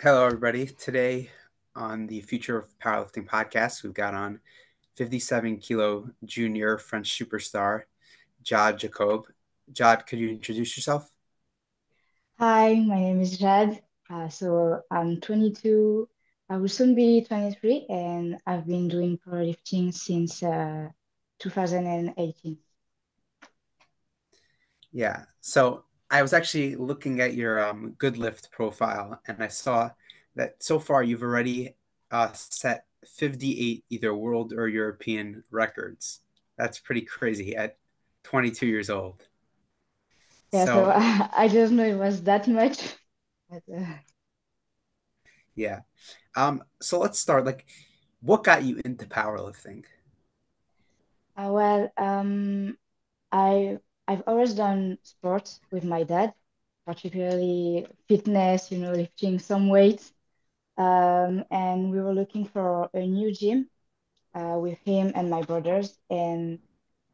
Hello, everybody. Today on the Future of Powerlifting podcast, we've got on 57 kilo junior French superstar, Jade Jacob. Jade, could you introduce yourself? Hi, my name is Jade. So I'm 22. I will soon be 23, and I've been doing powerlifting since 2018. Yeah. So I was actually looking at your good lift profile, and I saw that so far you've already set 58 either world or European records. That's pretty crazy at 22 years old. Yeah, so So I didn't know it was that much. But, yeah. So let's start. Like, what got you into powerlifting? well, I I've always done sports with my dad, particularly fitness, lifting some weights. And we were looking for a new gym with him and my brothers, and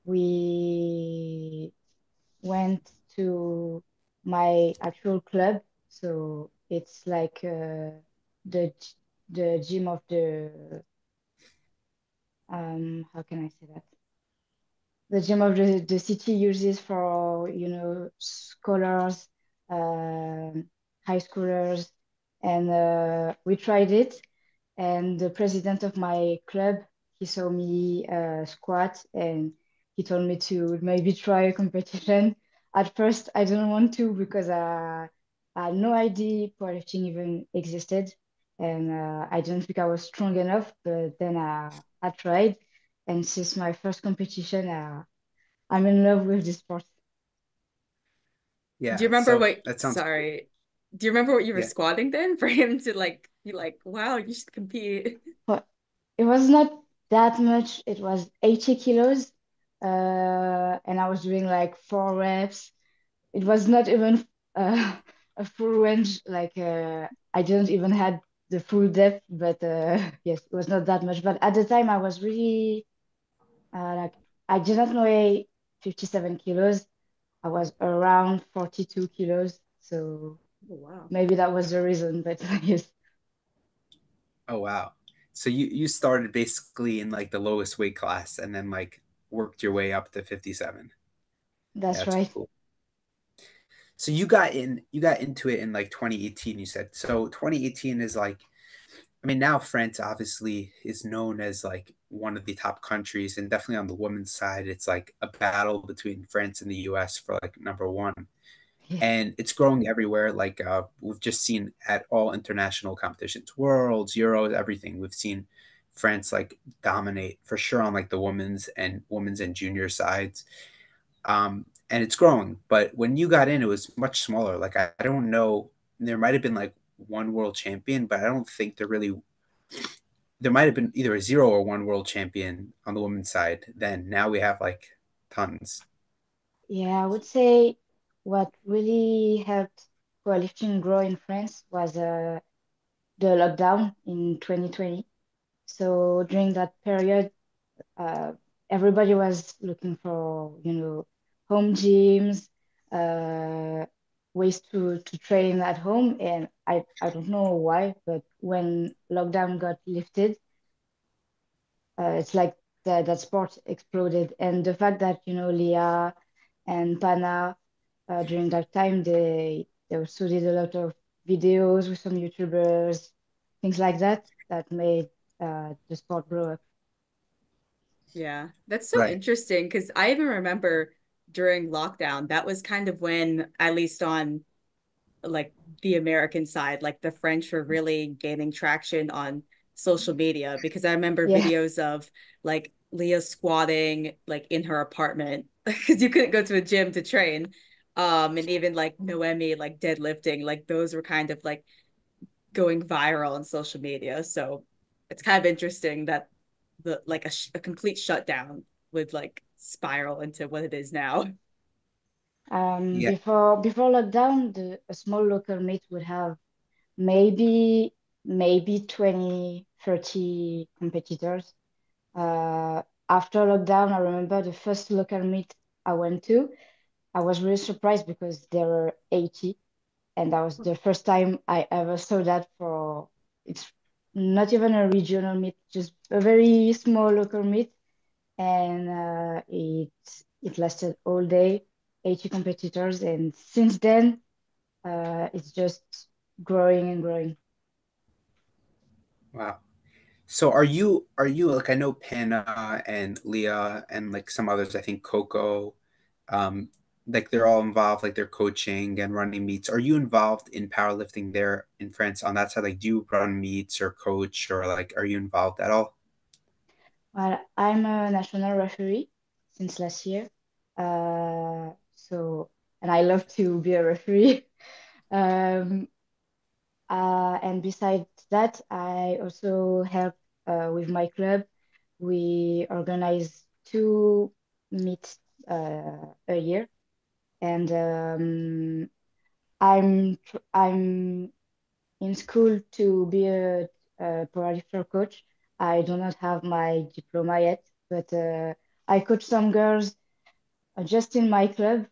we went to my actual club. So it's like the the gym of the how can I say that? The gym of the city uses for, scholars, high schoolers, and we tried it. And the president of my club, he saw me squat, and he told me to maybe try a competition. At first, I didn't want to because I had no idea powerlifting even existed, and I didn't think I was strong enough. But then I tried, and since my first competition, I'm in love with this sport. Do you Yeah, remember so what, that sounds cool. sorry, do you remember what you were Yeah. squatting then for him to like be like, wow, you should compete? But it was not that much. It was 80 kilos, and I was doing like 4 reps. It was not even a full range. Like I didn't even had the full depth, but yes, it was not that much. But at the time, I was really like I did not weigh 57 kilos. I was around 42 kilos, so Oh, wow. maybe that was the reason. But yes, Oh wow. So you started basically in like the lowest weight class and then like worked your way up to 57. Yeah, that's that's right. cool. So you got into it in like 2018 you said. So 2018 is like I mean now France obviously is known as like one of the top countries and definitely on the women's side it's like a battle between France and the US for like number 1. Yeah. And it's growing everywhere. Like we've just seen at all international competitions, worlds, Euros, everything. We've seen France like dominate for sure on like the women's and junior sides. And it's growing. But when you got in, it was much smaller. Like I don't know, there might have been like one world champion, but I don't think there might have been either a zero or one world champion on the women's side. Then now we have like tons. Yeah, I would say what really helped powerlifting grow in France was the lockdown in 2020. So during that period, uh, everybody was looking for, home gyms, uh, ways to train at home. And I don't know why, but when lockdown got lifted, it's like that sport exploded. And the fact that, Leah and Pana during that time, they also did a lot of videos with some YouTubers, things like that, that made the sport blow up. Yeah, that's so Right. interesting because I even remember during lockdown, that was kind of when, at least on like the American side, like the French were really gaining traction on social media because I remember Yeah, videos of like Leah squatting like in her apartment because you couldn't go to a gym to train. And even like Noemi like deadlifting, like those were kind of like going viral on social media. So it's kind of interesting that the like a complete shutdown would like spiral into what it is now. Yeah. before lockdown, a small local meet would have maybe 20, 30 competitors. After lockdown, I remember the first local meet I went to, I was really surprised because there were 80. and that was the first time I ever saw that for it's not even a regional meet, just a very small local meet, and it lasted all day, 80 competitors, and since then it's just growing and growing. Wow. So are you like I know Panna and Leah and like some others, I think Coco, um, like they're all involved, like they're coaching and running meets. Are you involved in powerlifting there in France on that side? Like do you run meets or coach or like are you involved at all? Well, I'm a national referee since last year, so and I love to be a referee. Um, and besides that, I also help with my club. We organize two meets a year, and I'm in school to be a powerlifter coach. I do not have my diploma yet, but I coach some girls just in my club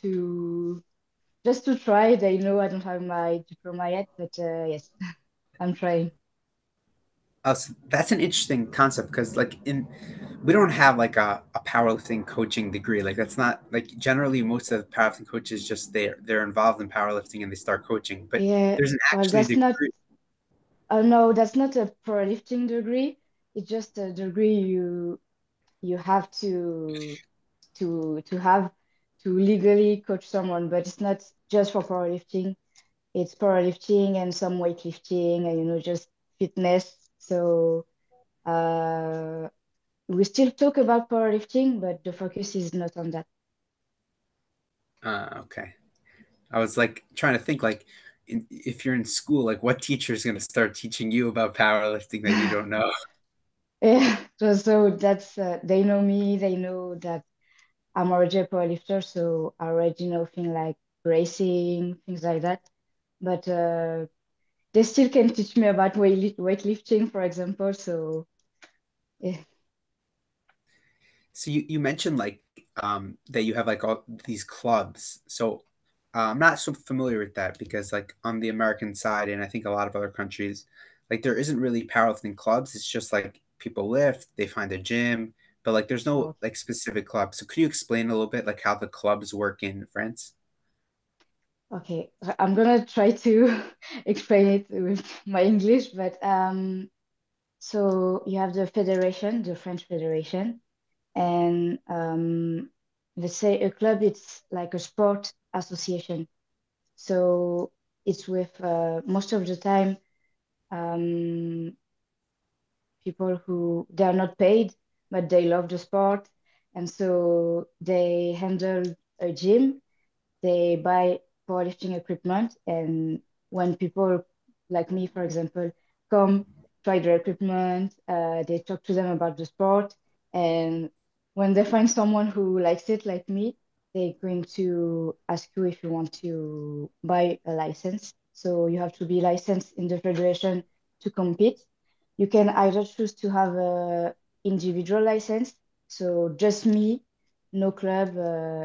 to just to try. They know I don't have my diploma yet, but yes, I'm trying. So that's an interesting concept because like in we don't have like a powerlifting coaching degree. Like that's not like generally most of the powerlifting coaches just they're involved in powerlifting and they start coaching. But Yeah, there's an well, actually that's not. degree. No, that's not a powerlifting degree. It's just a degree you have to have to legally coach someone, but it's not just for powerlifting. It's powerlifting and some weightlifting and just fitness. So uh, we still talk about powerlifting, but the focus is not on that. Okay. I was like trying to think like if you're in school, like what teacher is going to start teaching you about powerlifting that you don't know? Yeah, so that's they know me, they know that I'm already a powerlifter, so I already know things like racing, things like that. But they still can teach me about weightlifting, for example. So yeah. So you mentioned like that you have like all these clubs. So I'm not so familiar with that because like on the American side and I think a lot of other countries, like there isn't really powerlifting clubs. It's just like people lift, they find a gym, but like there's no like specific club. So could you explain a little bit like how the clubs work in France? Okay, I'm gonna try to explain it with my English, but so you have the federation, the French federation, and let's say a club, it's like a sport association. So it's with most of the time um, people who they are not paid, but they love the sport, and so they handle a gym. They buy powerlifting equipment, and when people like me, for example, come try their equipment, they talk to them about the sport, and when they find someone who likes it, like me, they're going to ask you if you want to buy a license. So you have to be licensed in the federation to compete. You can either choose to have a individual license, so just me, no club,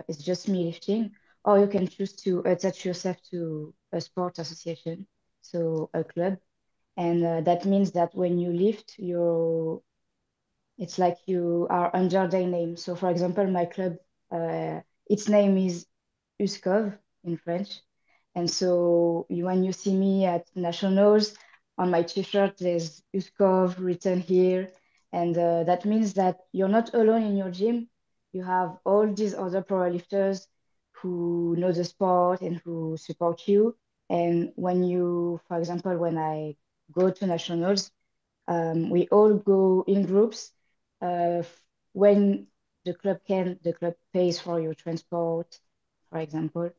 it's just me lifting, or you can choose to attach yourself to a sport association, so a club. And that means that when you lift, it's like you are under their name. So, for example, my club, its name is USCOV in French. And so when you see me at nationals, on my t-shirt, there's USCOV written here. And that means that you're not alone in your gym. You have all these other powerlifters who know the sport and who support you. And when you, for example, when I go to nationals, we all go in groups. Uh, when the club pays for your transport, for example.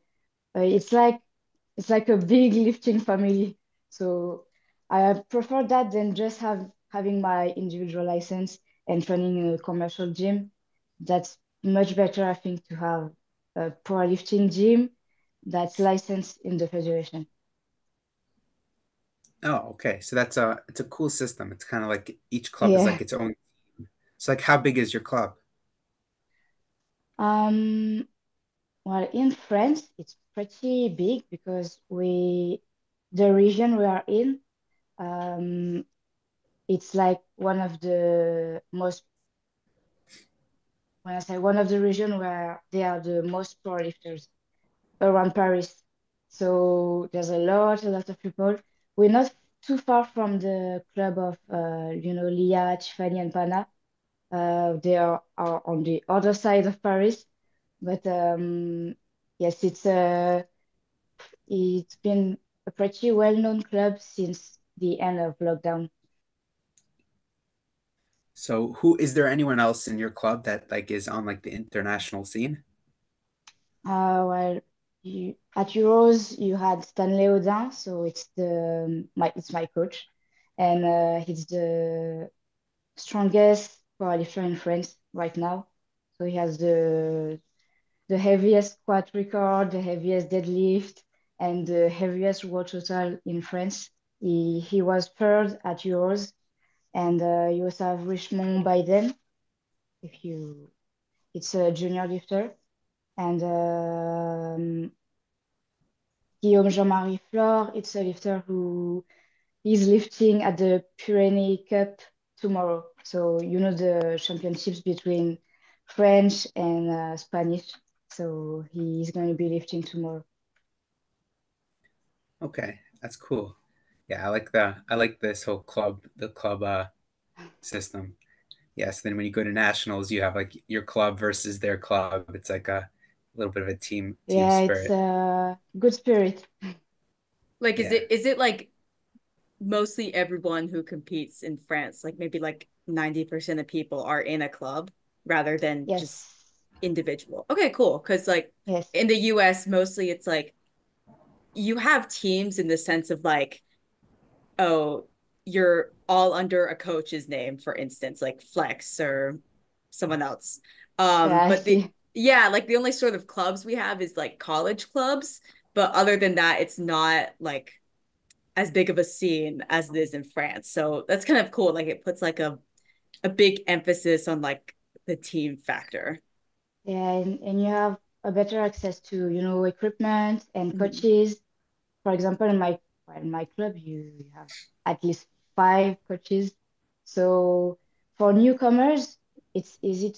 It's like a big lifting family. So I prefer that than just having my individual license and training in a commercial gym. That's much better, I think, to have a powerlifting gym that's licensed in the federation. Oh, okay. So that's a it's a cool system. It's kind of like each club is Yeah. like its own. So like how big is your club? Um, well, in France, it's pretty big because the region we are in, it's like one of the most, when I say one of the region where they are the most powerlifters around Paris. So there's a lot of people. We're not too far from the club of, Leah, Tiffany, and Pana. Are on the other side of Paris, but yes, it's been a pretty well-known club since the end of lockdown. So who is there anyone else in your club that like is on like the international scene? Well, at Euros you had Stanley Audin, so it's my coach, and he's the strongest powerlifter in France right now. So he has the heaviest squat record, the heaviest deadlift, and the heaviest row total in France. He was third at Euros, and you also have Richmond Biden, if you it's a junior lifter, and Guillaume Jean-Marie Flore, it's a lifter who is lifting at the Pyrenees Cup tomorrow. So you know the championships between French and Spanish. So he's going to be lifting tomorrow. Okay, that's cool. Yeah, I like this whole the club system. Yes, then when you go to nationals, you have like your club versus their club. It's like a little bit of a team Yeah, it's spirit. a good spirit. Like, is Yeah. it like mostly everyone who competes in France, like maybe like 90% of people are in a club rather than just Yes, individual? Okay, cool. Because like yes, in the US, mostly it's like you have teams in the sense of like, oh, you're all under a coach's name, for instance, like Flex or someone else. yeah, I But the see. yeah, like the only sort of clubs we have is like college clubs. But other than that, it's not like as big of a scene as it is in France. So that's kind of cool. Like it puts like a big emphasis on like the team factor. Yeah, and you have a better access to, equipment and Mhm. coaches. For example, in my club, you have at least 5 coaches. So for newcomers, it's easy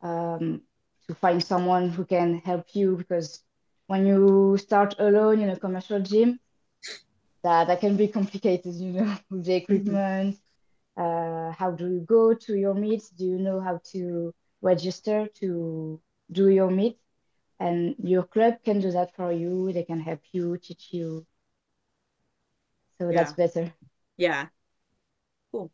um, to find someone who can help you because when you start alone in a commercial gym, that can be complicated, with the Mhm. equipment. How do you go to your meets? Do you know how to register to do your meet? And your club can do that for you. They can help you, teach you. So that's Yeah. better. Yeah. Cool.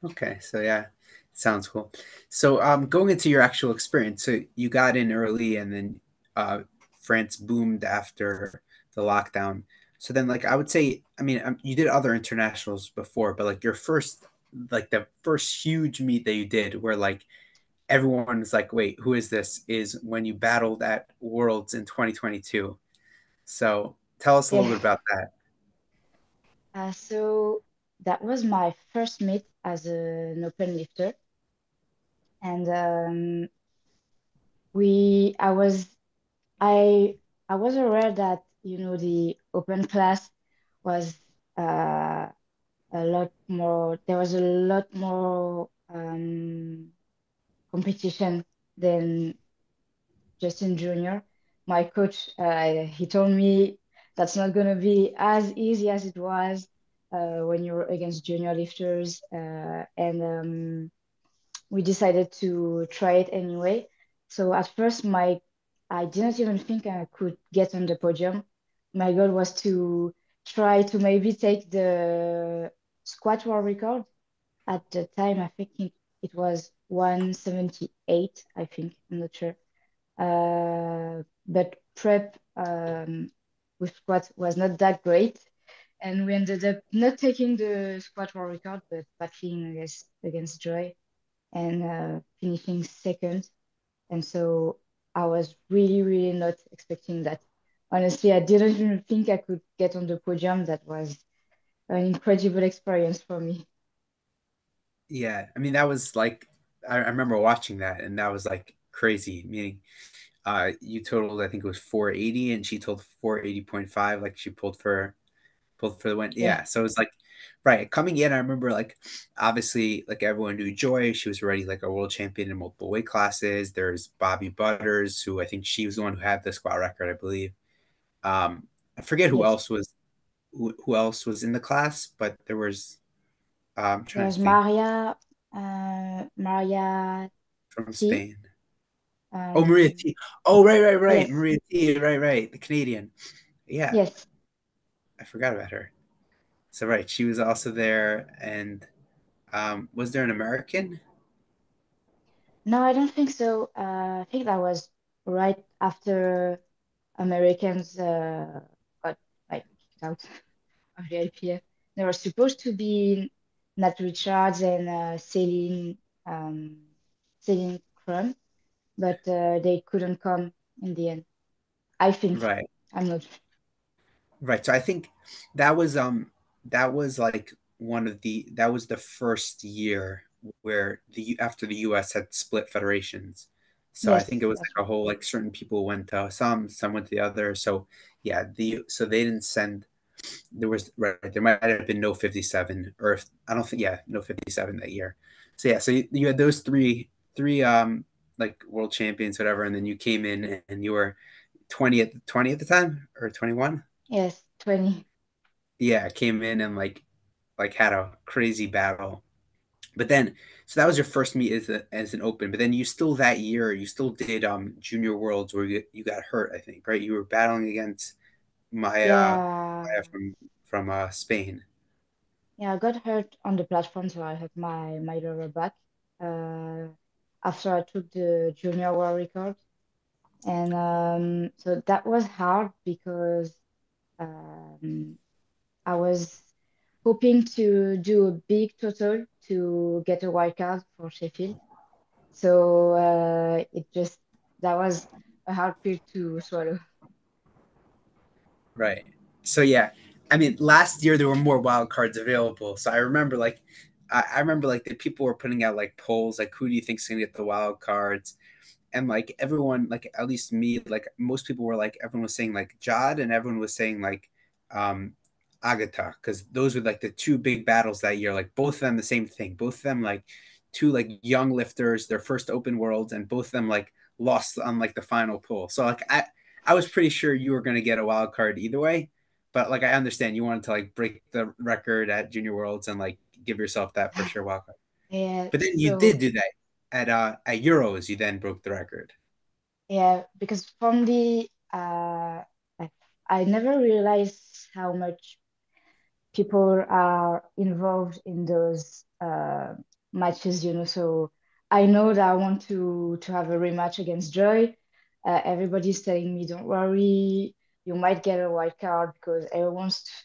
Okay, so yeah, sounds cool. So going into your actual experience, so you got in early and then uh France boomed after the lockdown. So then like I would say, I mean, you did other internationals before, but like your first like the first huge meet that you did where like everyone's like, "Wait, who is this?" is when you battled at Worlds in 2022. So tell us a little Yeah. bit about that. So that was my first meet as an open lifter. And we I I was aware that the open class was uh, a lot more there was a lot more competition than just in junior. My coach, he told me that's not going to be as easy as it was when you're against junior lifters, and we decided to try it anyway. So at first, I didn't even think I could get on the podium. My goal was to try to maybe take the squat world record. At the time, I think it was 178, I think. I'm not sure. But prep with squat was not that great. And we ended up not taking the squat world record, but battling against Joy and finishing second. And so I was really, really not expecting that. Honestly, I didn't even think I could get on the podium. That was an incredible experience for me. Yeah, I mean that was like I remember watching that and that was like crazy. Meaning You totaled, I think it was 480, and she told 480.5, like she pulled for the win. Yeah. Yeah, so it was like, right, coming in, I remember like obviously like everyone knew Joy. She was already like a world champion in multiple weight classes. There's Bobby Butters, who I think she was the one who had the squat record, I believe. I forget who Yes. else was who else was in the class, but there was I'm trying to There's think Maria from T. Spain. Oh, Maria Um, T. Oh, right. yes. Maria T. Right. The Canadian. Yeah, Yes. I forgot about her. So right, she was also there, and was there an American? No, I don't think so. I think that was right after Americans got like kicked out of the IPF. There were supposed to be Nat Richards and um, Celine Crum, but they couldn't come in the end. I think. Right. I'm not sure. Right. So I think that was like that was the first year where the after the US had split federations. So I think Yes, it was that's like a right. whole like certain people went to some went to the other. So yeah, so they didn't send there was right there might have been no 57 or if, I don't think yeah, no 57 that year. So yeah, so you had those three like world champions whatever, and then you came in and you were 20 at the time or 21. Yes, 20. Yeah, came in and like had a crazy battle. But then so that was your first meet as an open. But then you still that year you still did junior worlds where you got hurt, I think, right? You were battling against Yeah. Maya from Spain. Yeah, I got hurt on the platform, so I hurt my lower back uh, after I took the junior world record. And so that was hard because um, I was hoping to do a big total to get a wild card for Sheffield. So that was a hard pill to swallow. Right. So yeah, I mean, last year there were more wild cards available. So I remember like I remember like the people were putting out like polls like who do you think's gonna get the wild cards? And like everyone, like at least me, like most people were like everyone was saying like Jad, and everyone was saying like um Agata, because those were like the two big battles that year. Like both of them the same thing. Both of them like two like young lifters, their first open worlds, and both of them like lost on like the final pull. So like I was pretty sure you were gonna get a wild card either way. But like I understand you wanted to like break the record at junior worlds and like give yourself that for sure wild card. Yeah, But then you did so do that at Euros. You then broke the record. yeah, because from the I I never realized how much people are involved in those matches, you know. So I know that I want to have a rematch against Joy. Everybody's telling me, don't worry, you might get a white card because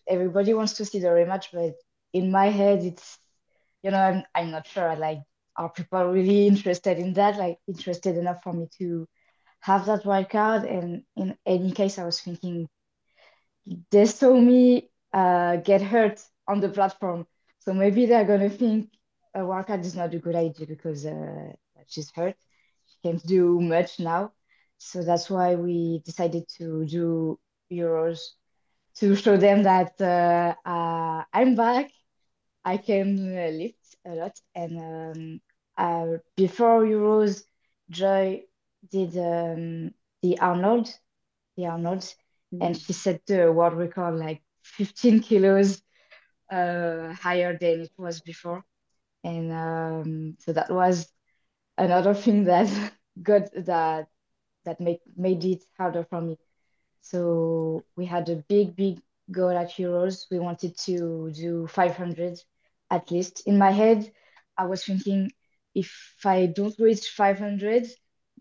everybody wants to see the rematch. But in my head, it's I'm not sure. Like, are people really interested in that? Like, interested enough for me to have that white card? And in any case, I was thinking they saw me get hurt on the platform. So maybe they're gonna think a workout is not a good idea because she's hurt. She can't do much now. So that's why we decided to do Euros to show them that I'm back. I can lift a lot. And before Euros, Joy did the Arnold, and Mhm. she set the world record like 15 kilos higher than it was before. And so that was another thing that got that made it harder for me. So we had a big goal at Euros. We wanted to do 500 at least. In my head, I was thinking if I don't reach 500,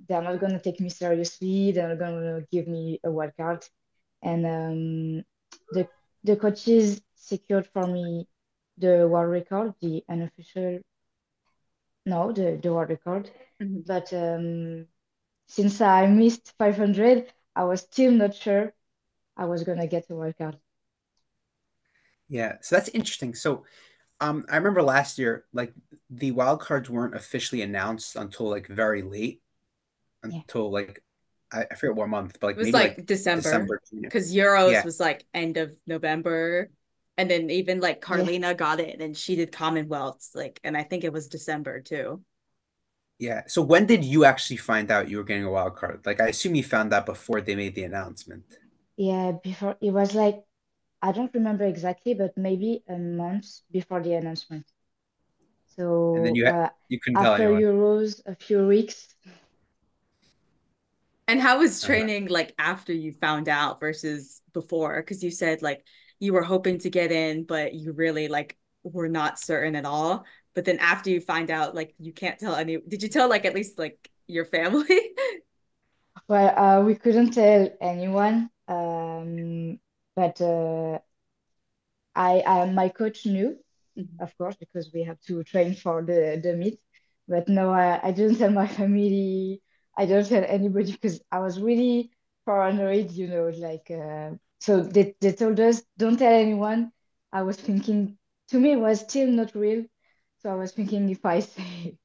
they're not going to take me seriously. They're not going to give me a wild card. And the the coaches secured for me the world record, the unofficial, no, the world record. Mhm. But since I missed 500, I was still not sure I was gonna get a wild card. Yeah, so that's interesting. So, I remember last year, like the wild cards weren't officially announced until like very late, Yeah. until like I forget what month, but It like was maybe like like December December, January. because Euros Yeah, was like end of November. And then even like Yeah, Carlina got it and she did Commonwealths, like, and I think it was December too. yeah. So when did you actually find out you were getting a wild card? Like I assume you found that before they made the announcement, yeah. Before it was like I don't remember exactly, but maybe a month before the announcement. and then So you couldn't tell after anyone. Euros, a few weeks. And how was Uh, training like after you found out versus before? Because you said like you were hoping to get in, but you really like were not certain at all. But then after you find out, like you can't tell any, did you tell like at least like your family? Well, we couldn't tell anyone, but my coach knew, of course, because we have to train for the meet. But no, I didn't tell my family. I don't tell anybody because I was really paranoid, like so they told us don't tell anyone. I was thinking to me it was still not real. So I was thinking if I say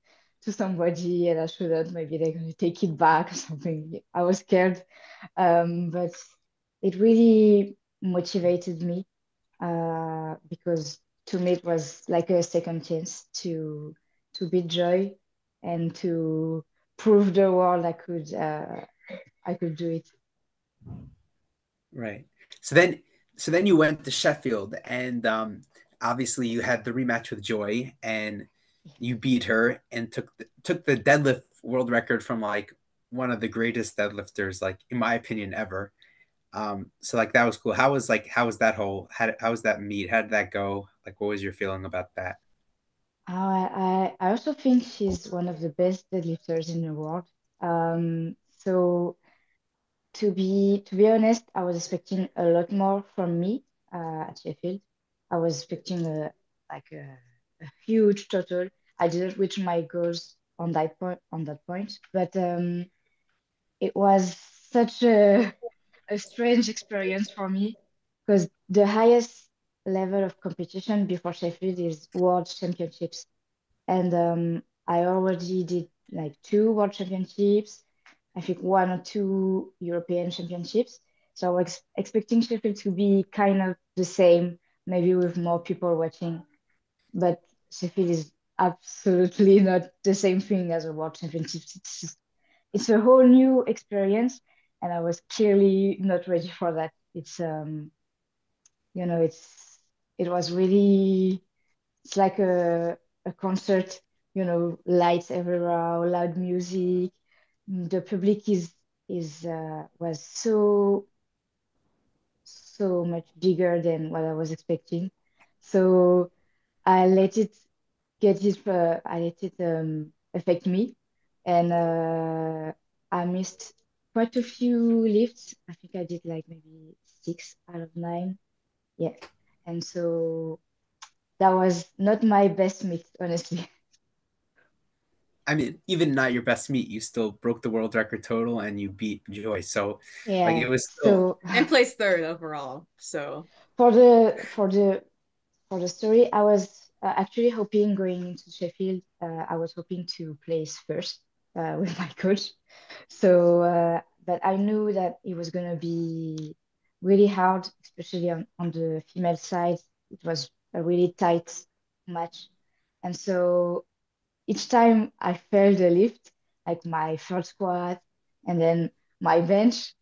to somebody and I shouldn't, maybe they're gonna take it back or something. I was scared. But it really motivated me because to me it was like a second chance to beat Joy and to prove the world I could do it. right. So then so then you went to Sheffield and obviously you had the rematch with Joy and you beat her and took the deadlift world record from like one of the greatest deadlifters like in my opinion ever. So like that was cool. How was that whole how was that meet? How did that go? Like what was your feeling about that? I also think she's one of the best deadlifters in the world. So to be honest, I was expecting a lot more from me at Sheffield. I was expecting a huge total. I didn't reach my goals on that point, but it was such a strange experience for me because the highest level of competition before Sheffield is World Championships. And I already did like two World Championships, I think one or two European Championships. So I was expecting Sheffield to be kind of the same, maybe with more people watching. But Sheffield is absolutely not the same thing as a World Championships. It's a whole new experience, and I was clearly not ready for that. You know, it was really it's like a concert, lights everywhere, loud music. The public is was so much bigger than what I was expecting. So I let it I let it affect me, and I missed quite a few lifts. I think I did like maybe 6 out of 9. Yeah, and so that was not my best mix, honestly. I mean, even not your best meet, you still broke the world record total and you beat Joy. So like Yeah. it was still So And placed third overall. So for the story, I was actually hoping going into Sheffield. I was hoping to place first with my coach. So, but I knew that it was gonna be really hard, especially on the female side. It was a really tight match, and so each time I failed a lift, like my first squat and then my bench,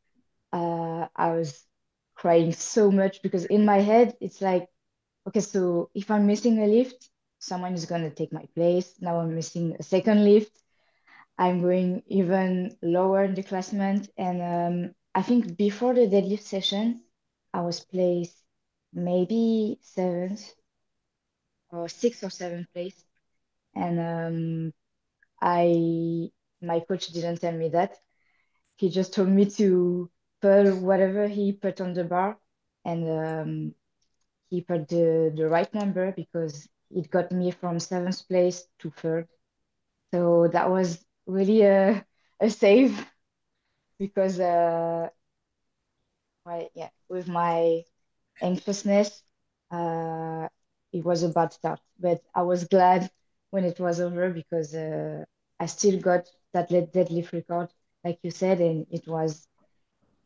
I was crying so much because in my head, it's like, okay, so if I'm missing a lift, someone is going to take my place. Now I'm missing a second lift. I'm going even lower in the classement. And I think before the deadlift session, I was placed maybe seventh or sixth or seventh place. And I my coach didn't tell me that. He just told me to put whatever he put on the bar, and he put the right number because it got me from seventh place to third. So that was really a save because yeah, with my anxiousness, uh, it was a bad start. But I was glad when it was over because I still got that deadlift record. like you said, and it was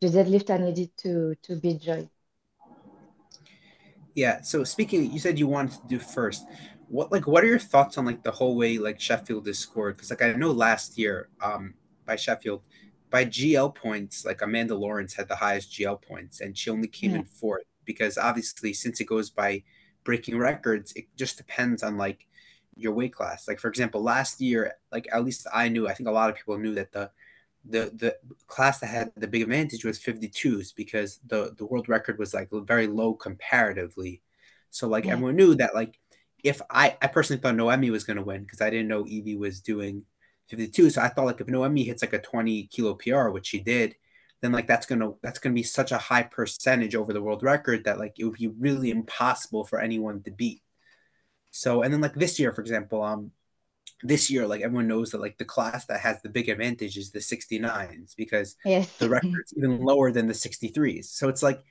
the deadlift I needed to beat Joy. Yeah. So speaking, you said you wanted to do first. What are your thoughts on like the whole way like Sheffield is scored? Because like I know last year, by Sheffield, by GL points, like Amanda Lawrence had the highest GL points, and she only came Yeah. in fourth because obviously since it goes by breaking records, it just depends on like your weight class. Like for example, last year, like at least I knew, I think a lot of people knew that the class that had the big advantage was 52s because the world record was like very low comparatively. So like Yeah. everyone knew that like if I personally thought Noemi was going to win because I didn't know Evie was doing 52. So I thought like if Noemi hits like a 20 kilo PR, which she did, then like that's gonna be such a high percentage over the world record that like it would be really impossible for anyone to beat. So and then like this year, for example, this year, like everyone knows that like the class that has the big advantage is the 69s because Yes. the record's even lower than the 63s. So it's like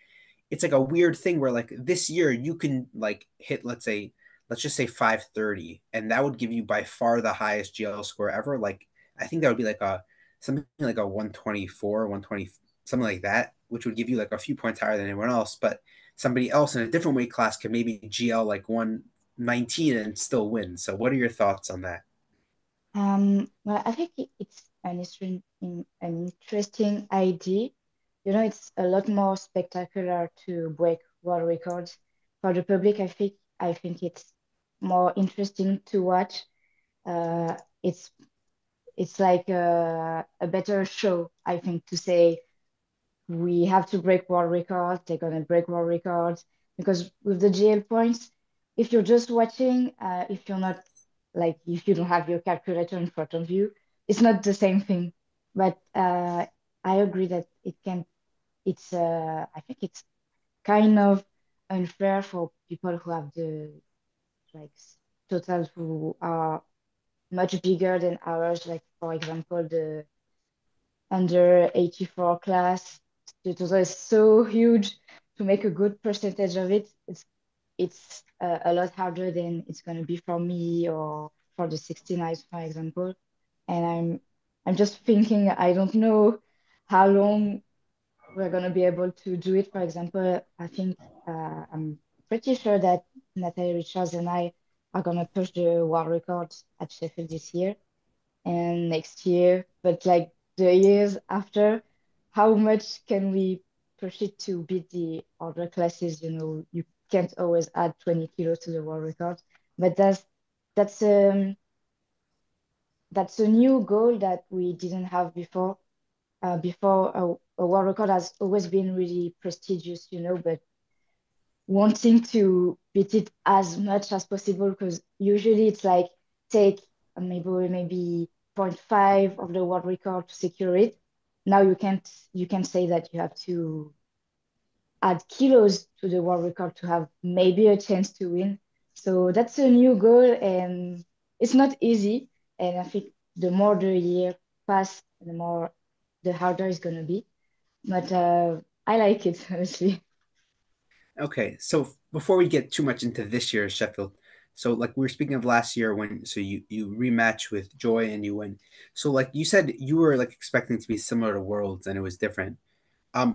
a weird thing where like this year you can like hit let's just say 530 and that would give you by far the highest GL score ever. Like I think that would be like a something like a 124, 120, something like that, which would give you like a few points higher than anyone else. But somebody else in a different weight class could maybe GL like 119 and still win. So what are your thoughts on that? Well, I think it's an interesting idea. You know, it's a lot more spectacular to break world records. For the public, I think it's more interesting to watch. Uh, it's it's like a better show, I think, to say we have to break world records, they're gonna break world records. Because with the GL points, if you're just watching, if you're not like if you don't have your calculator in front of you, it's not the same thing. But I agree that I think it's kind of unfair for people who have the like totals who are much bigger than ours. Like for example, the under 84 class. The total is so huge to make a good percentage of it. It's a lot harder than it's going to be for me or for the 69s, for example. And I'm just thinking, I don't know how long we're going to be able to do it. For example, I think I'm pretty sure that Natalie Richards and I are going to push the world record at Sheffield this year and next year, but like the years after, how much can we push it to beat the other classes? You know, you can't always add 20 kilos to the world record, but that's um that's a new goal that we didn't have before. Before a world record has always been really prestigious, you know, but wanting to beat it as much as possible because usually it's like take maybe zero point 0.5 of the world record to secure it. Now you can say that you have to add kilos to the world record to have maybe a chance to win. So that's a new goal and it's not easy. And I think the more the year pass, the harder it's gonna be. But I like it honestly. Okay, so before we get too much into this year's Sheffield, so like we were speaking of last year when so you rematch with Joy and you win. So like you said you were like expecting it to be similar to Worlds and it was different.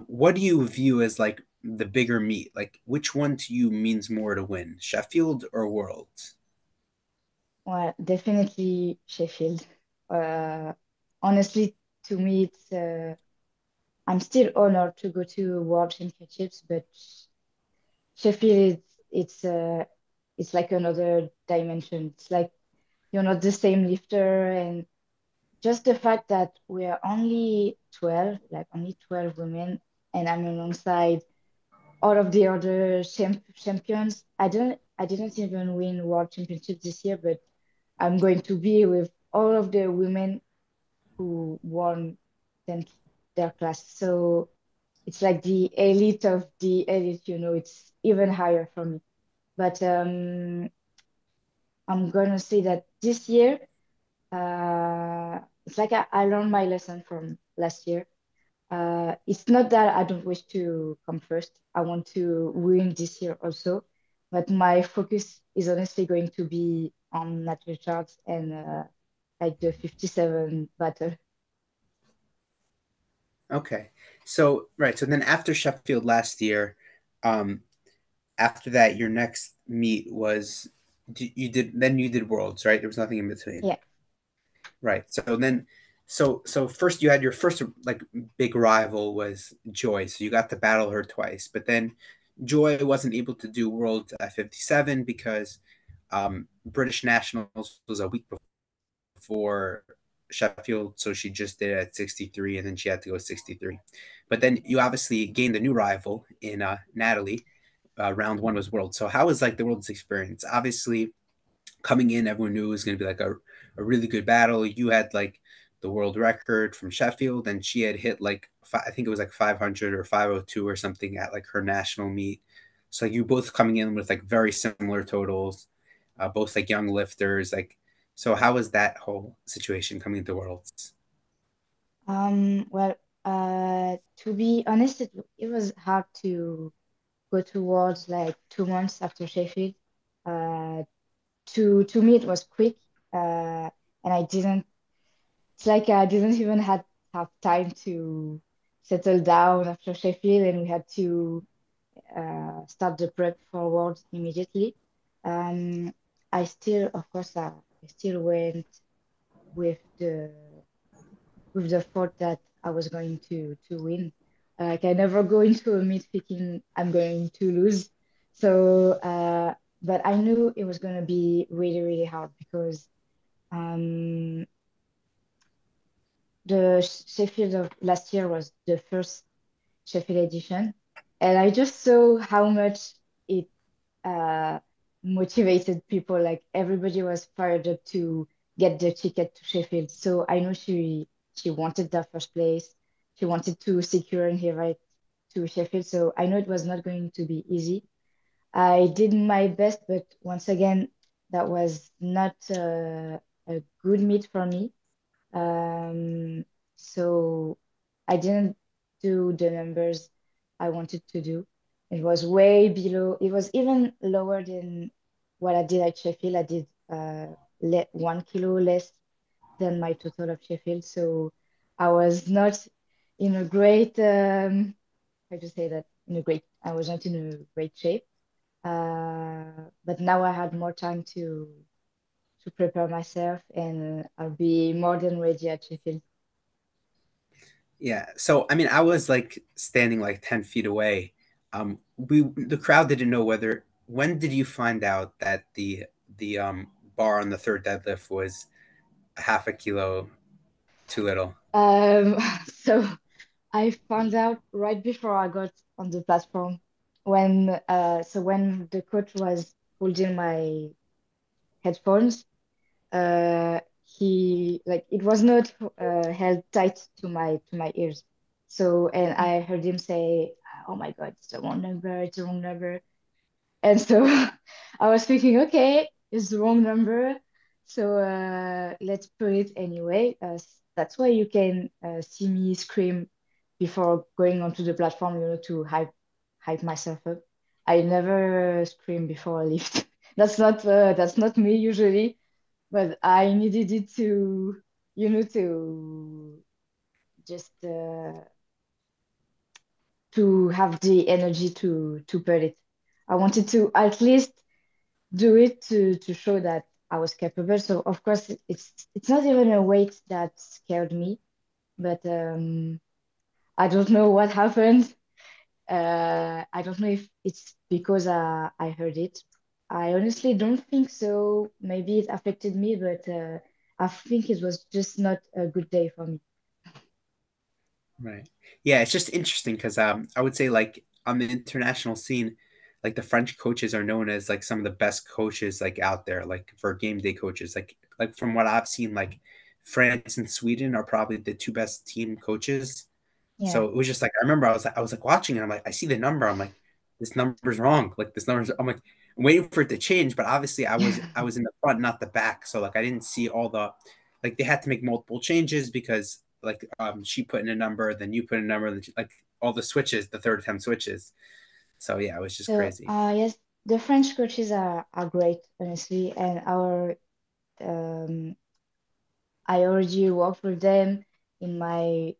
What do you view as like the bigger meet? Like which one to you means more to win, Sheffield or Worlds? Well, definitely Sheffield. Uh, Honestly, to me, I'm still honored to go to World Championships, but Sheffield, it's like another dimension. It's like you're not the same lifter, and just the fact that we're only 12, like only 12 women, and I'm alongside all of the other champions. I didn't even win World Championships this year, but I'm going to be with all of the women who won them, their class. So it's like the elite of the elite, you know, it's even higher for me. But I'm gonna say that this year, it's like I learned my lesson from last year. It's not that I don't wish to come first. I want to win this year also, but my focus is honestly going to be on Nat Richards and like the 57 battle. Okay. So right. So then after Sheffield last year, um, after that, your next meet was you did then you did Worlds, right? There was nothing in between. Yeah. Right. So then, so first you had your first like big rival was Joy. So you got to battle her twice, but then Joy wasn't able to do Worlds at 57 because British Nationals was a week before Sheffield, so she just did it at 63, and then she had to go 63. But then you obviously gained a new rival in Natalie. Round one was World. So how was like the World's experience? Obviously, coming in, everyone knew it was going to be like a really good battle. You had like the world record from Sheffield, and she had hit like I think it was like 500 or 502 or something at like her national meet. So like you both coming in with like very similar totals, both like young lifters. Like, so how was that whole situation coming into Worlds? Well, to be honest, it was hard to go towards like 2 months after Sheffield. Uh, to me, it was quick, and I didn't. It's like I didn't even have time to settle down after Sheffield, and we had to start the prep forward immediately. Um, I still, of course, I still went with the thought that I was going to win. Like I never go into a meet thinking I'm going to lose. So, but I knew it was going to be really, really hard because um, the Sheffield of last year was the first Sheffield edition, and I just saw how much it uh, motivated people. Like everybody was fired up to get the ticket to Sheffield. So I know she wanted that first place. She wanted to secure an invite to Sheffield. So I know it was not going to be easy. I did my best, but once again, that was not a good meet for me. Um, so I didn't do the numbers I wanted to do. It was way below, it was even lower than what I did at Sheffield. I did 1 kilo less than my total of Sheffield. So I was not in a great, how to say that, I was not in a great shape. But now I had more time to prepare myself and I'll be more than ready at Sheffield. Yeah. So I mean, I was like standing like 10 feet away. The crowd didn't know whether. When did you find out that the bar on the third deadlift was half a kilo too little? Um, so I found out right before I got on the platform when the coach was holding my headphones, he like it was not held tight to my ears. So and I heard him say, "Oh my God, it's the wrong number, it's the wrong number." And so I was thinking, okay, it's the wrong number. So let's put it anyway. That's why you can see me scream before going onto the platform, to hype myself up. I never scream before a lift. That's not me usually, but I needed it to just to have the energy to put it. I wanted to at least do it to show that I was capable. So of course it's not even a weight that scared me, but I don't know what happened. I don't know if it's because I heard it. I honestly don't think so. Maybe it affected me, but I think it was just not a good day for me. Right. Yeah, it's just interesting because I would say like on the international scene, like the French coaches are known as like some of the best coaches like out there, like for game day coaches. Like from what I've seen, like France and Sweden are probably the two best team coaches. Yeah. So it was just like I remember I was like watching and I'm like, I see the number, I'm like, this number's wrong. Like this number's I'm like I'm waiting for it to change, but obviously I was in the front, not the back. So like I didn't see all the like they had to make multiple changes because like she put in a number, then you put in a number, then like all the switches, the third attempt switches. So yeah, it was just So crazy. yes, the French coaches are great, honestly, and our um I already worked with them in my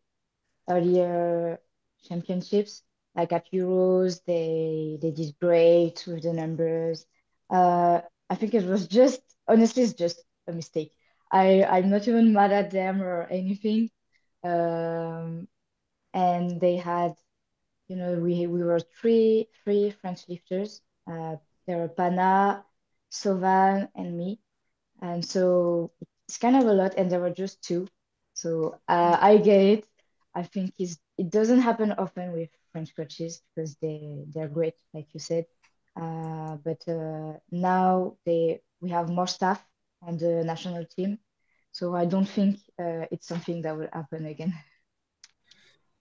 earlier championships, like at Euros, they did great with the numbers. Uh, I think it was just honestly, it's just a mistake. I'm not even mad at them or anything. Um, and they had, we were three French lifters. There were Pana, Sovan, and me. And so it's kind of a lot, and there were just two. So I get it. I think it doesn't happen often with French coaches because they're great, like you said. But now we have more staff on the national team, so I don't think it's something that will happen again.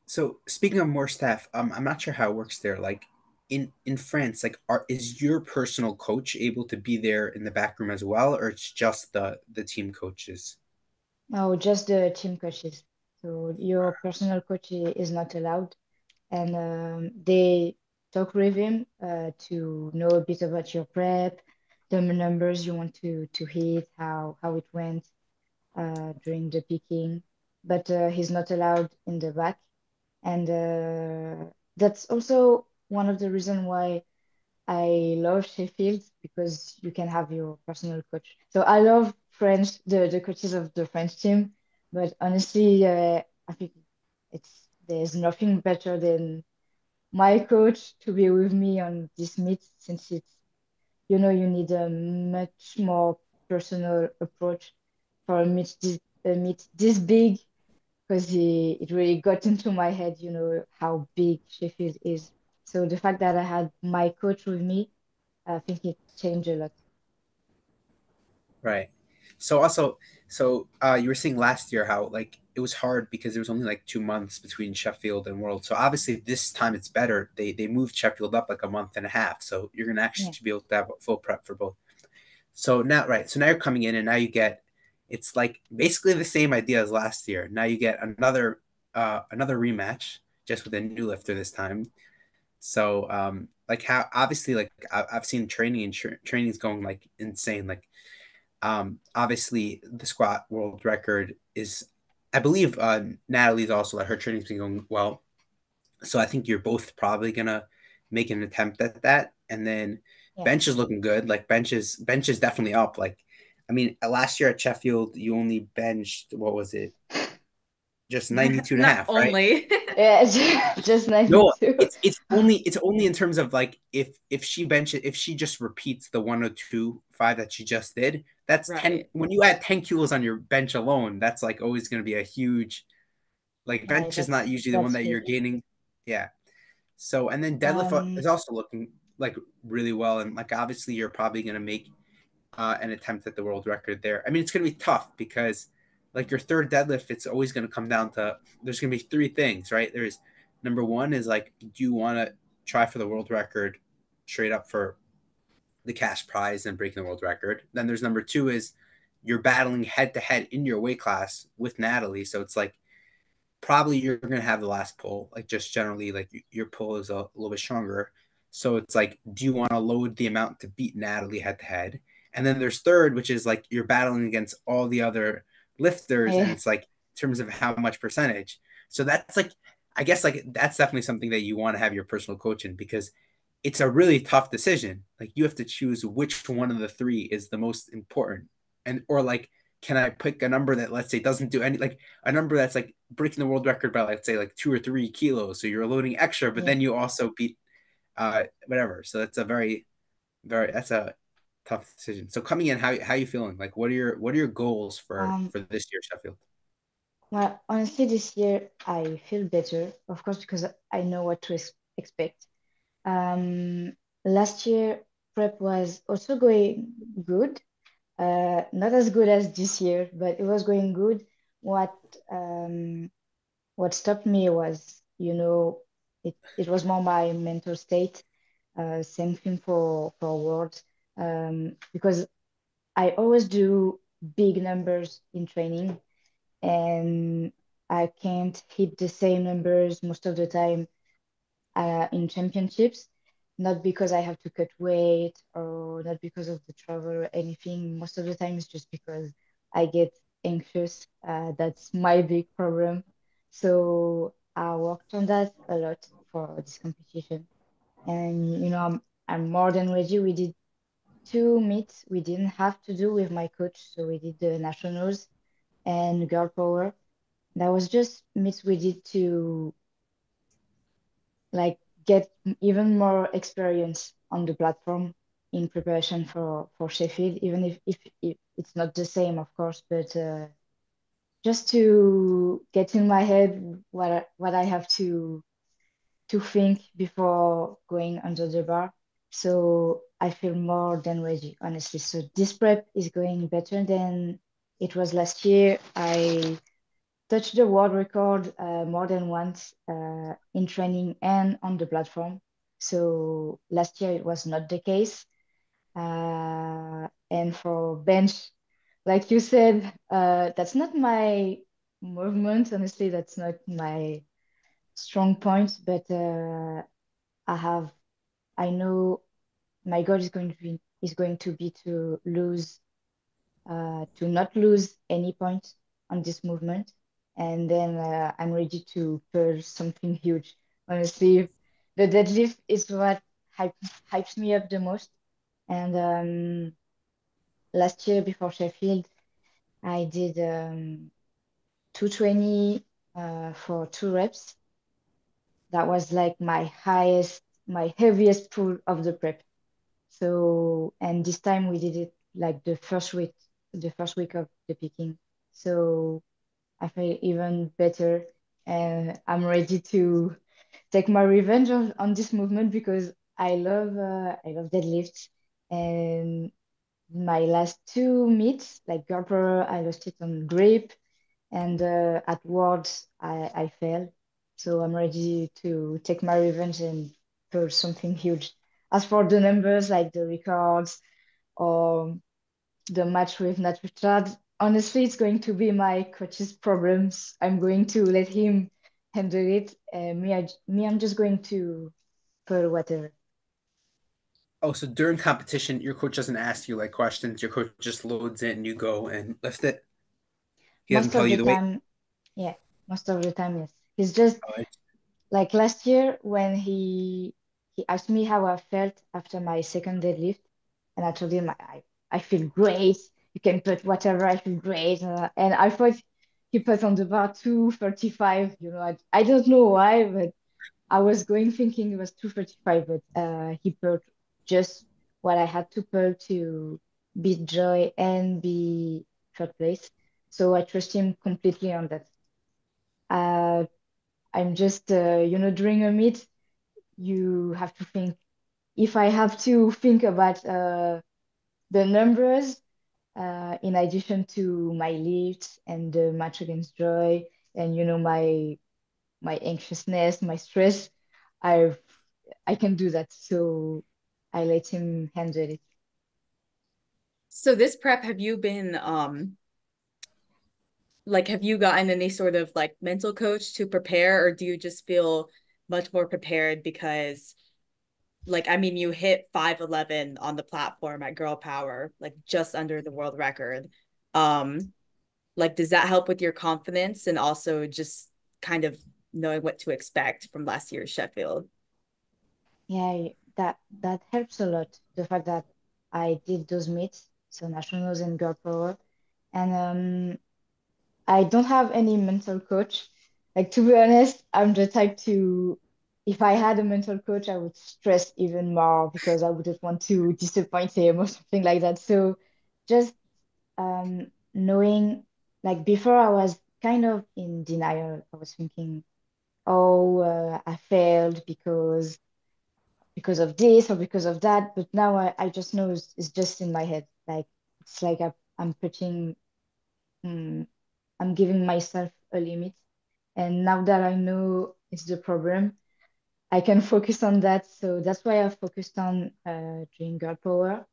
So speaking of more staff, I'm not sure how it works there. Like in France, like is your personal coach able to be there in the back room as well, or it's just the team coaches? No, just the team coaches. So your personal coach is not allowed, and they talk with him to know a bit about your prep, the numbers you want to hit, how it went during the picking, but he's not allowed in the back, and that's also one of the reasons why I love Sheffield because you can have your personal coach. So I love the coaches of the French team, but honestly, I think there's nothing better than my coach to be with me on this meet since you need a much more personal approach for a meet this big because it really got into my head, how big Sheffield is. So the fact that I had my coach with me, I think it changed a lot. Right. So also, you were saying last year how like it was hard because there was only like 2 months between Sheffield and World. So obviously this time it's better. They moved Sheffield up like a month and a half. So you're gonna Yeah. actually be able to have a full prep for both. So now, right. So now you're coming in and now you get it's like basically the same idea as last year. Now you get another rematch just with a new lifter this time. So like how obviously like I've seen training and training's going like insane. Like obviously the squat world record is I believe Natalie's also like her training's been going well. So I think you're both probably gonna make an attempt at that. And then Yeah. bench is looking good. Like bench is definitely up. Like I mean last year at Sheffield you only benched what was it? Just 92 and a Not half, right? only. Yeah, just No, 92. it's only in terms of like if if she just repeats the 102.5 that she just did, that's 10 Right. when you add 10 kilos on your bench alone, that's like always going to be a huge like Yeah, bench is not that's usually the one that's that you're huge. gaining. Yeah. So and then deadlift Um, is also looking like really well and like obviously you're probably going to make an attempt at the world record there. I mean, it's going to be tough because, like your third deadlift, it's always going to come down to there's going to be three things, right? There's number one is like, do you want to try for the world record straight up for the cash prize and breaking the world record? Then there's number two is you're battling head to head in your weight class with Natalie. So it's like probably you're going to have the last pull. Like just generally, like your pull is a little bit stronger. So it's like, do you want to load the amount to beat Natalie head to head? And then there's third, which is like you're battling against all the other lifters, and yeah. it's like in terms of how much percentage. So that's like, I guess like that's definitely something that you want to have your personal coach in because it's a really tough decision. Like you have to choose which one of the three is the most important, and or like can I pick a number that let's say doesn't do any like a number that's like breaking the world record by let's say like 2 or 3 kilos. So you're loading extra, but Yeah. then you also beat whatever. So that's a very that's a tough decision. So coming in, how you feeling? Like what are your goals Um, for this year, Sheffield? well, honestly, this year I feel better, of course, because I know what to expect. Um, Last year prep was also going good. Not as good as this year, but it was going good. What um, what stopped me was, it was more my mental state. Same thing for words, because I always do big numbers in training, and I can't hit the same numbers most of the time in championships, not because I have to cut weight or not because of the travel or anything. Most of the time, it's just because I get anxious. That's my big problem. So I worked on that a lot for this competition. And I'm more than ready. We did two meets we didn't have to do with my coach. So we did the nationals and girl power. That was just meets we did to like get even more experience on the platform in preparation for Sheffield, even if it's not the same, of course, but just to get in my head what I have to think before going under the bar. So I feel more than ready, honestly. So this prep is going better than it was last year. I touched the world record more than once in training and on the platform. So last year it was not the case. And for bench, like you said, that's not my movement. Honestly, that's not my strong point. But I have, I know my goal is going to be to not lose any point on this movement. And then I'm ready to pull something huge. Honestly, the deadlift is what hype, hypes me up the most. And last year before Sheffield, I did 220 for 2 reps. That was like my heaviest pull of the prep. So, and this time we did it like the first week of the picking. So I feel even better, and I'm ready to take my revenge on this movement because I love deadlifts. And my last two meets, like Garper, I lost it on grip, and at Worlds I failed. So I'm ready to take my revenge and pull something huge. As for the numbers, like the records or the match with Nat Richards, honestly, it's going to be my coach's problems. I'm going to let him handle it. I'm just going to pull whatever. Oh, so during competition, your coach doesn't ask you like questions. Your coach just loads in, you go and lift it. He doesn't Most tell of you the the weight. time, yeah, most of the time, yes. He's just Oh, like last year when he asked me how I felt after my second deadlift, and I told him I feel great. You can put whatever. I feel great, and I thought he put on the bar 235. I don't know why, but I was going thinking it was 235, but he put just what I had to put to beat Joy and be third place. So I trust him completely on that. Uh, I'm just, during a meet, you have to think. If I have to think about the numbers, in addition to my lifts and the match against Joy, and my anxiousness, my stress, I I can do that. So I let him handle it. So this prep, have you been like have you gotten any sort of like mental coach to prepare, or do you just feel much more prepared because like I mean you hit 5'11" on the platform at Girl Power, like just under the world record. Um like does that help with your confidence and also just kind of knowing what to expect from last year's Sheffield? Yeah, that helps a lot. The fact that I did those meets, so nationals and girl power, and I don't have any mental coach. Like, to be honest, I'm the type to, if I had a mental coach, I would stress even more because I wouldn't want to disappoint him or something like that. So just knowing, like before, I was kind of in denial. I was thinking, oh, I failed because of this or because of that. But now I just know it's just in my head. Like it's like I'm putting, mm, I'm giving myself a limit. And now that I know it's the problem, I can focus on that. So that's why I focused on doing girl power.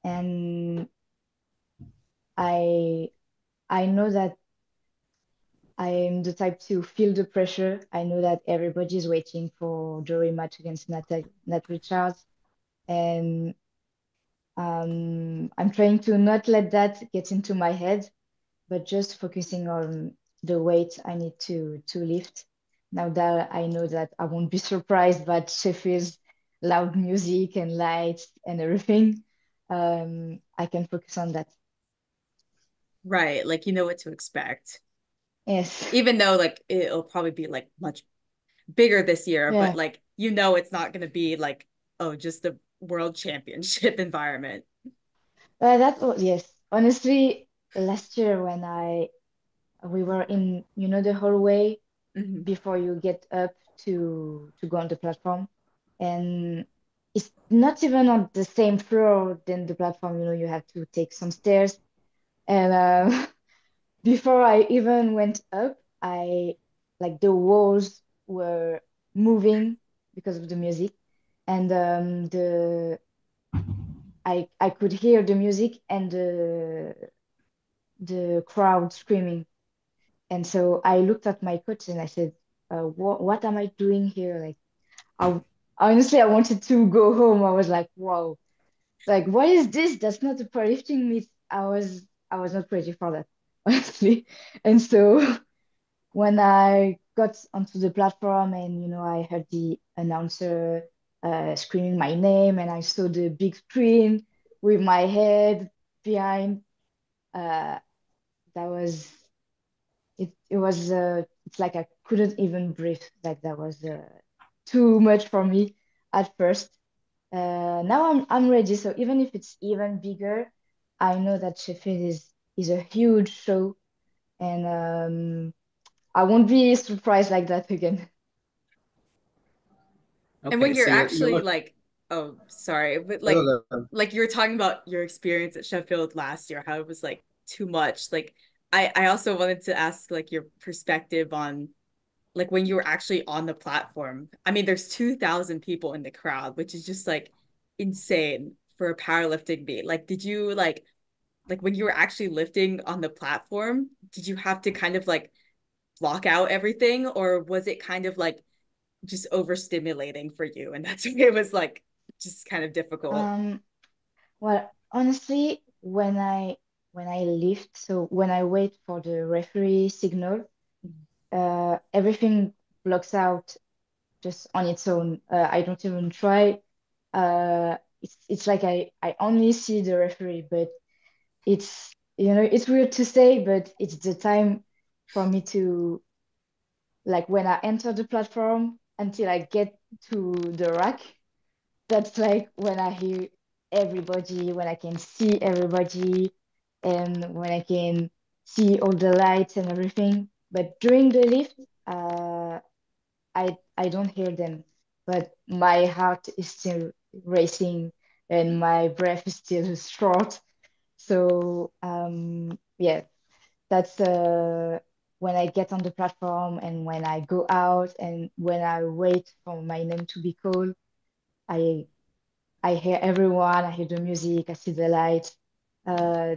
And I I know that I'm the type to feel the pressure. I know that everybody's waiting for the rematch against Nat Richards. And I'm trying to not let that get into my head, but just focusing on the weight I need to lift. Now that I know that I won't be surprised by Sheffield's loud music and lights and everything, I can focus on that. Right. Like you know what to expect. Yes. Even though like it'll probably be like much bigger this year, but Yeah. like you know it's not gonna be like, oh, just the world championship environment. That was, yes. Honestly, last year when I we were in, the hallway Mhm. before you get up to go on the platform, and it's not even on the same floor than the platform. You have to take some stairs, and before I even went up, I like the walls were moving because of the music, and I could hear the music and the crowd screaming. And so I looked at my coach and I said, what am I doing here? Like, I honestly, I wanted to go home. I was like, wow, like, what is this? That's not a powerlifting meet. I was not ready for that, honestly. And so when I got onto the platform and, I heard the announcer screaming my name and I saw the big screen with my head behind, uh, that was it's like I couldn't even breathe. Like that was too much for me at first. Now I'm ready. So even if it's even bigger, I know that Sheffield is a huge show, and I won't be surprised like that again. And when Okay, you're so you're actually look. like, oh, sorry, but Go, go, go. like you were talking about your experience at Sheffield last year, how it was like too much. Like I also wanted to ask like your perspective on like when you were actually on the platform. I mean, there's 2,000 people in the crowd, which is just like insane for a powerlifting meet. Like, did you like when you were actually lifting on the platform, did you have to kind of like block out everything, or was it kind of like just overstimulating for you? And that's why it was like just kind of difficult. Um, well, honestly, when I lift, so when I wait for the referee signal, everything blocks out just on its own. I don't even try. It's like I only see the referee, but it's weird to say, but it's the time for me to like when I enter the platform until I get to the rack. That's like when I hear everybody, when I can see everybody, and when I can see all the lights and everything. But during the lift, uh, I don't hear them, but my heart is still racing and my breath is still short. So yeah, that's when I get on the platform and when I go out and when I wait for my name to be called, I I hear everyone, I hear the music, I see the lights, uh,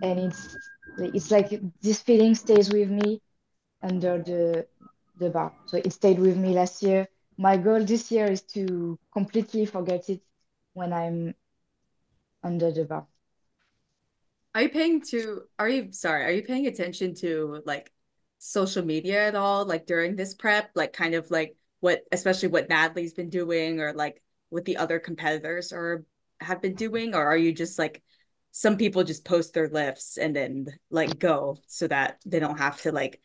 and it's like this feeling stays with me under the bar. So it stayed with me last year. My goal this year is to completely forget it when I'm under the bar. Are you paying attention to like social media at all, like during this prep, like kind of like especially what Natalie's been doing or like what the other competitors or have been doing, or are you just like some people just post their lifts and then like go so that they don't have to like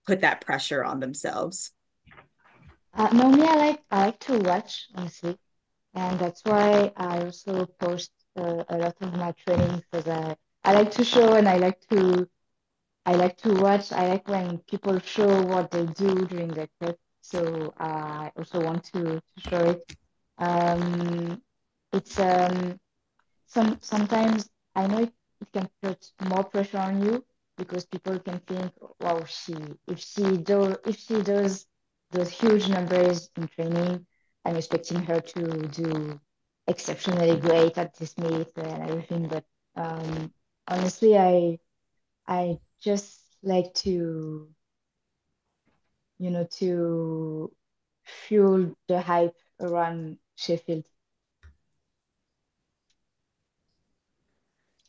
put that pressure on themselves? Normally, I like to watch honestly, and that's why I also post a lot of my training because I like to show and I like to watch. I like when people show what they do during their prep. So I also want to show it. Um, it's sometimes I know it can put more pressure on you because people can think, wow, if she does those huge numbers in training, I'm expecting her to do exceptionally great at this meet and everything. But honestly, I just like to fuel the hype around Sheffield.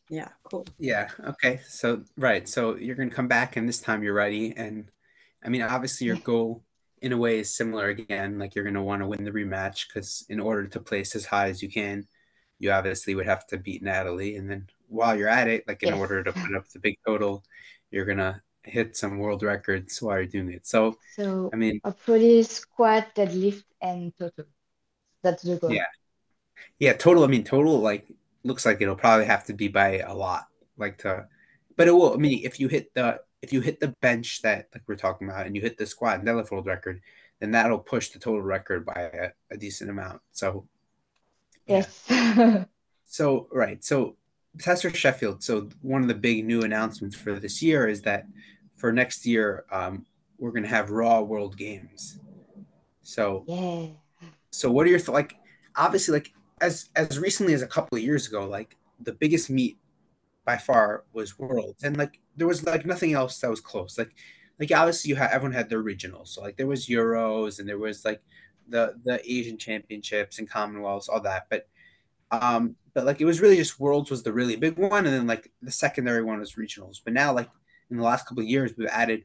Yeah, cool. Yeah. Okay. So right. So you're gonna come back, and this time you're ready. And I mean, obviously, your Yeah. goal in a way is similar again. Like you're going to want to win the rematch because in order to place as high as you can, you obviously would have to beat Natalie. And then while you're at it, like in Yes. order to put up the big total, you're going to hit some world records while you're doing it. So, So I mean, hopefully squat, deadlift, and total. That's the goal. yeah, yeah, total. I mean, total like looks like it'll probably have to be by a lot, like to, but it will. I mean, if you hit the bench that like we're talking about, and you hit the squat and deadlift world record, then that'll push the total record by a decent amount. So yeah. Yes. So right. So Tester Sheffield. So one of the big new announcements for this year is that for next year, we're going to have Raw World Games. So Yeah. what are your like? Obviously, like as recently as a couple of years ago, like the biggest meet by far was Worlds, and like there was like nothing else that was close. Like obviously you had everyone had their regionals, so like there was Euros and there was like the Asian Championships and Commonwealths, all that. But like it was really just Worlds was the really big one, and then like the secondary one was regionals. But now like in the last couple of years, we've added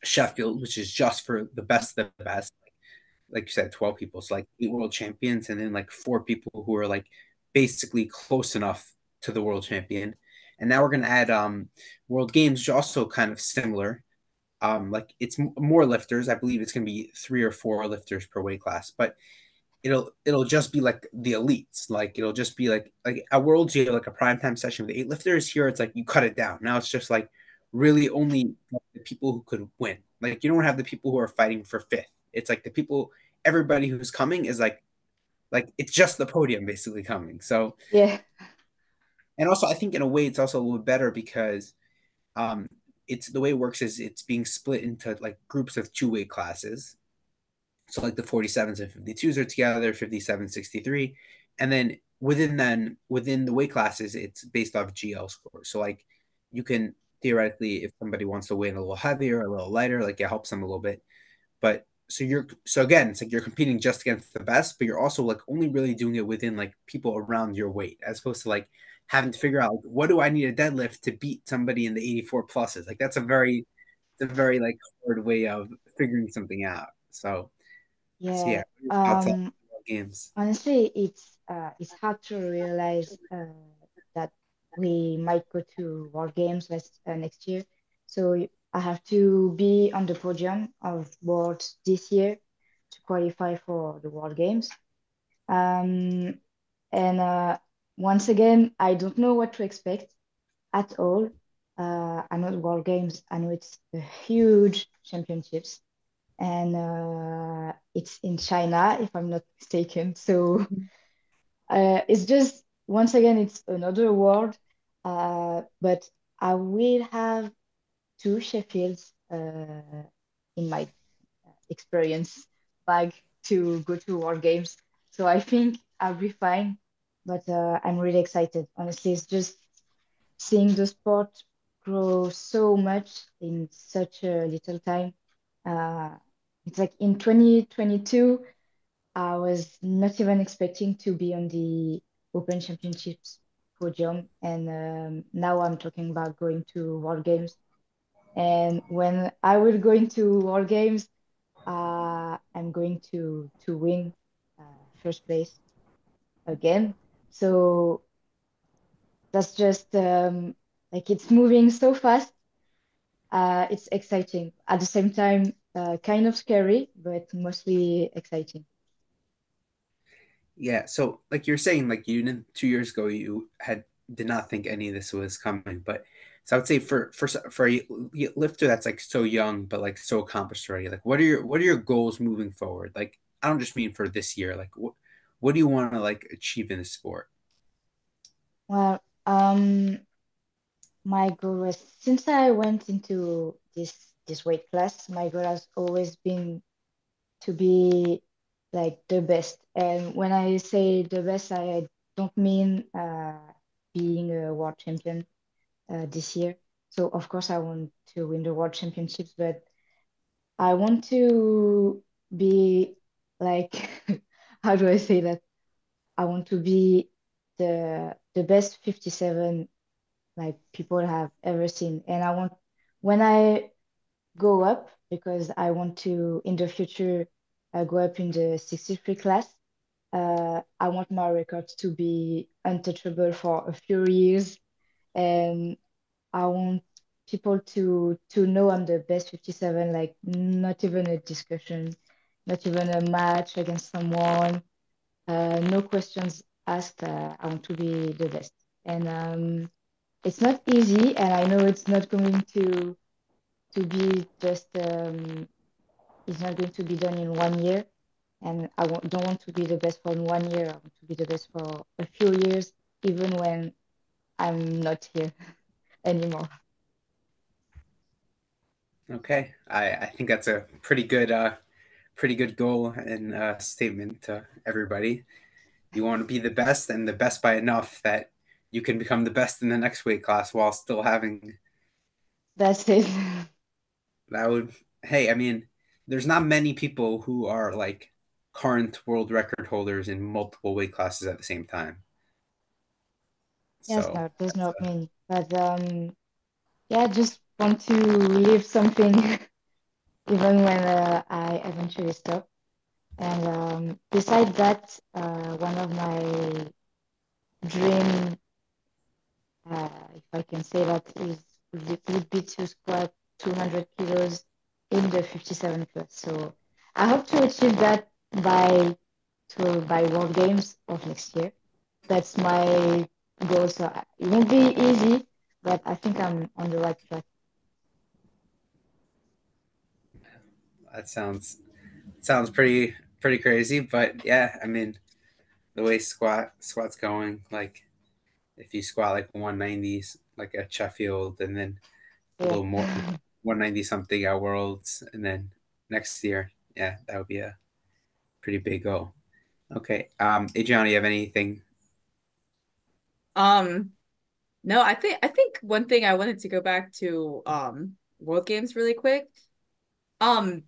Sheffield, which is just for the best of the best. Like you said, 12 people. So like 8 world champions, and then like 4 people who are like basically close enough to the world champion. And now we're gonna add world games, which are also kind of similar. Like it's more lifters. I believe it's gonna be 3 or 4 lifters per weight class, but it'll just be like the elites. Like it'll just be like at Worlds you have like a primetime session with 8 lifters. Here it's like you cut it down. Now it's just like really only like, the people who could win. Like you don't have the people who are fighting for fifth. It's like the people everybody who's coming is like it's just the podium basically coming. So Yeah. and also I think in a way it's also a little better because um it's the way it works is it's being split into like groups of 2 weight classes. So like the 47s and 52s are together, 57, 63. And then within the weight classes, it's based off GL scores. So like you can theoretically, if somebody wants to weigh in a little heavier, a little lighter, like it helps them a little bit. But so again, it's like you're competing just against the best, but you're also like only really doing it within like people around your weight, as opposed to like having to figure out like, what do I need a deadlift to beat somebody in the 84 pluses. Like that's a very like hard way of figuring something out. So yeah, Yeah. what are your thoughts on games? Honestly, it's hard to realize that we might go to World Games next year. So I have to be on the podium of Worlds this year to qualify for the World Games. Um, and once again, I don't know what to expect at all. I know the World Games. I know it's a huge championships, and it's in China, if I'm not mistaken. So it's just once again, it's another world. But I will have two Sheffields in my experience bag to go to World Games. So I think I'll be fine. But I'm really excited. Honestly, it's just seeing the sport grow so much in such a little time. Uh, it's like in 2022, I was not even expecting to be on the Open Championships podium, and now I'm talking about going to World Games. And when I will go into World Games, I'm going to win first place again. So that's just like it's moving so fast. It's exciting. At the same time, kind of scary, but mostly exciting. Yeah, so like you're saying, like you didn't 2 years ago, you had did not think any of this was coming, but so I would say for a lifter that's like so young but like so accomplished already, like what are your goals moving forward? Like I don't just mean for this year, like what do you want to like achieve in the sport? Well, my goal was since I went into this weight class, my goal has always been to be like the best. And when I say the best, I don't mean being a world champion this year. So of course I want to win the world championships, but I want to be like how do I say that? I want to be the best 57 like people have ever seen. And I want when I go up because I want to, in the future, go up in the 63 class. I want my record to be untouchable for a few years, and I want people to know I'm the best 57, like not even a discussion, not even a match against someone. No questions asked. I want to be the best, and it's not easy, and I know it's not going to be just it's not going to be done in 1 year. And don't want to be the best for 1 year. I want to be the best for a few years, even when I'm not here anymore. Okay, I think that's a pretty good goal and statement to everybody. You want to be the best and the best by enough that you can become the best in the next weight class while still having That's it. that would. Hey, I mean, there's not many people who are like current world record holders in multiple weight classes at the same time. Yes, So no, there's that's not many. But yeah, I just want to leave something even when I eventually stop. And besides that, one of my dream, if I can say that, would be to squat 200 kilos in the 57 plus. So I hope to achieve that by World Games of next year. That's my goal. So it won't be easy, but I think I'm on the right track. that sounds pretty crazy, but yeah, I mean, the way squat's going, like if you squat like 190s like at Sheffield and then a Yeah. little more 190 something at Worlds and then next year, yeah, that would be a pretty big goal. Okay. Adriana, you have anything? Um, no, I think one thing I wanted to go back to World Games really quick. Um,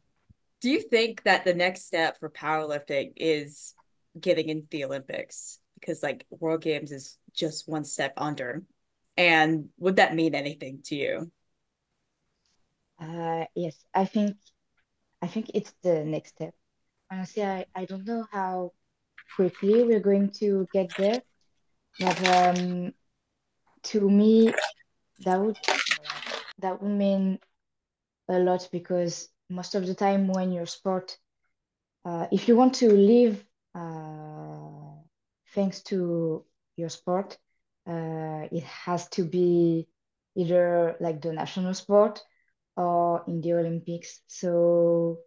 do you think that the next step for powerlifting is getting into the Olympics? Because like World Games is just one step under. And would that mean anything to you? Yes, I think it's the next step. Honestly, I don't know how quickly we're going to get there, but to me, that would that would mean a lot because most of the time when your sport, if you want to live thanks to your sport, it has to be either like the national sport or in the Olympics. So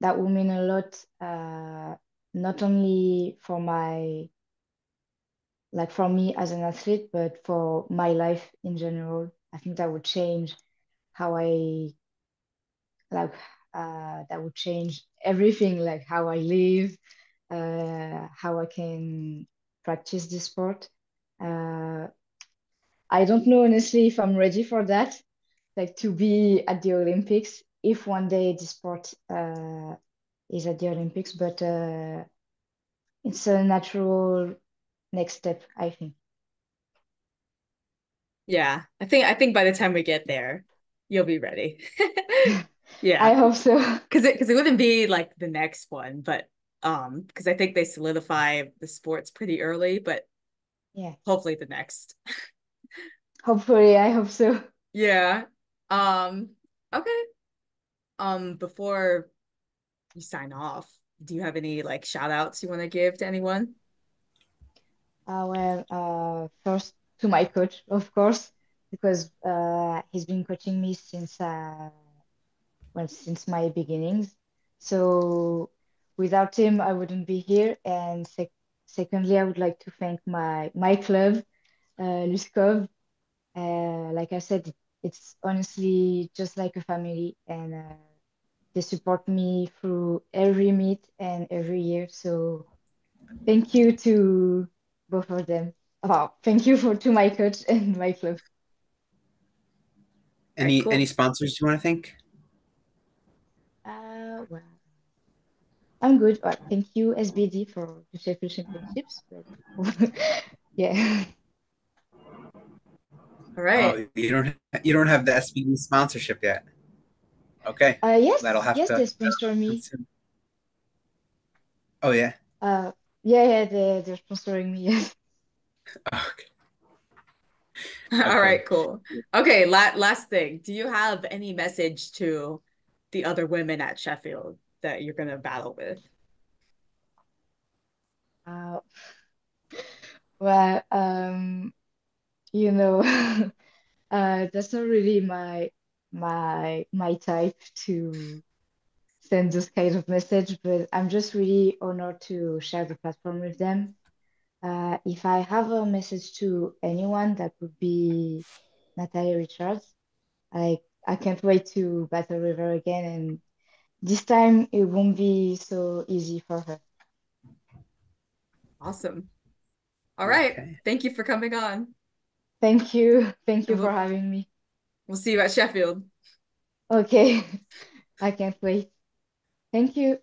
that would mean a lot, not only for my like for me as an athlete, but for my life in general. I think that would change how I like that would change everything, like how I live, how I can practice the sport. Uh, I don't know honestly if I'm ready for that, like to be at the Olympics, if one day the sport is at the Olympics, but it's a natural next step, I think. Yeah, I think by the time we get there, you'll be ready. Yeah, I hope so. because it wouldn't be like the next one, but because I think they solidify the sports pretty early, but Yeah, hopefully the next. hopefully, I hope so. Yeah. Um, okay. Before you sign off, do you have any like shout outs you want to give to anyone? First to my coach, of course, because he's been coaching me since my beginnings. So without him, I wouldn't be here. And secondly, I would like to thank my club, Luskov. Like I said, it's honestly just like a family, and they support me through every meet and every year. So thank you to both of them. Wow, thank you to my coach and my club. All right, Any cool. sponsors you want to thank? Well, I'm good. Thank you, SBD, for the Sheffield Championships. Yeah. All right. Oh, you don't have the SBD sponsorship yet. Okay, that'll Yes, have yes, to they sponsor come me. soon. Oh yeah. Uh, yeah, they're sponsoring me. Yes. Okay. All Okay. right, cool. Okay, last thing. Do you have any message to the other women at Sheffield that you're gonna battle with? Uh, well, you know, that's not really my type to send those kind of message, but I'm just really honored to share the platform with them. If I have a message to anyone, that would be Natalie Richards. I can't wait to battle with her again, and this time it won't be so easy for her. Awesome. All right. Okay. Thank you for coming on. Thank you. Thank you And for we'll having me. we'll see you at Sheffield. Okay, I can't wait. Thank you.